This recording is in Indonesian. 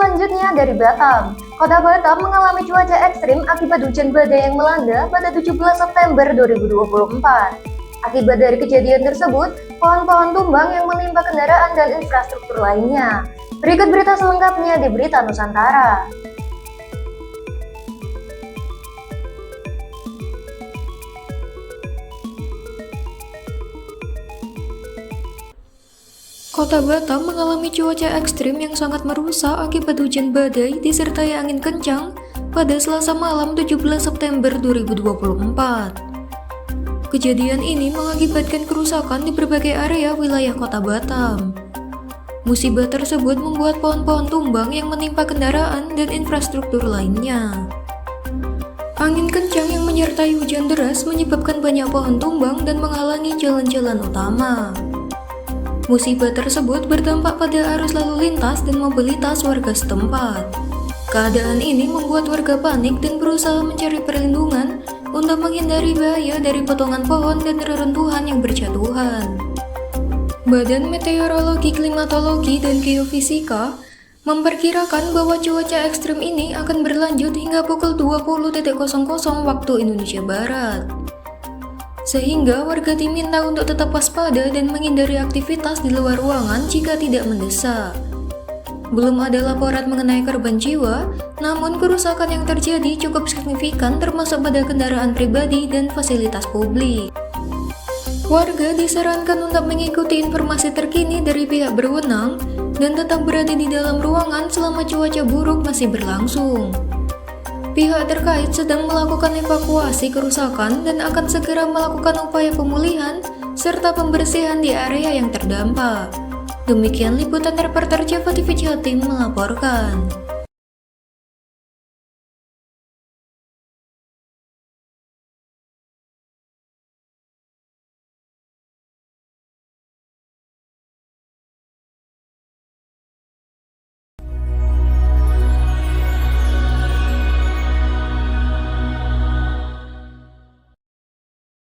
selanjutnya dari Batam. Kota Batam mengalami cuaca ekstrim akibat hujan badai yang melanda pada 17 September 2024. Akibat dari kejadian tersebut, pohon-pohon tumbang yang menimpa kendaraan dan infrastruktur lainnya. Berikut berita selengkapnya di Berita Nusantara. Kota Batam mengalami cuaca ekstrim yang sangat merusak akibat hujan badai disertai angin kencang pada Selasa malam 17 September 2024. Kejadian ini mengakibatkan kerusakan di berbagai area wilayah Kota Batam. Musibah tersebut membuat pohon-pohon tumbang yang menimpa kendaraan dan infrastruktur lainnya. Angin kencang yang menyertai hujan deras menyebabkan banyak pohon tumbang dan menghalangi jalan-jalan utama. Musibah tersebut berdampak pada arus lalu lintas dan mobilitas warga setempat. Keadaan ini membuat warga panik dan berusaha mencari perlindungan untuk menghindari bahaya dari potongan pohon dan reruntuhan yang berjatuhan. Badan Meteorologi, Klimatologi, dan Geofisika memperkirakan bahwa cuaca ekstrim ini akan berlanjut hingga pukul 20.00 waktu Indonesia Barat. Sehingga warga diminta untuk tetap waspada dan menghindari aktivitas di luar ruangan jika tidak mendesak. Belum ada laporan mengenai korban jiwa, namun kerusakan yang terjadi cukup signifikan termasuk pada kendaraan pribadi dan fasilitas publik. Warga disarankan untuk mengikuti informasi terkini dari pihak berwenang dan tetap berada di dalam ruangan selama cuaca buruk masih berlangsung. Pihak terkait sedang melakukan evakuasi kerusakan dan akan segera melakukan upaya pemulihan serta pembersihan di area yang terdampak. Demikian liputan reporter Java TV Jatim melaporkan.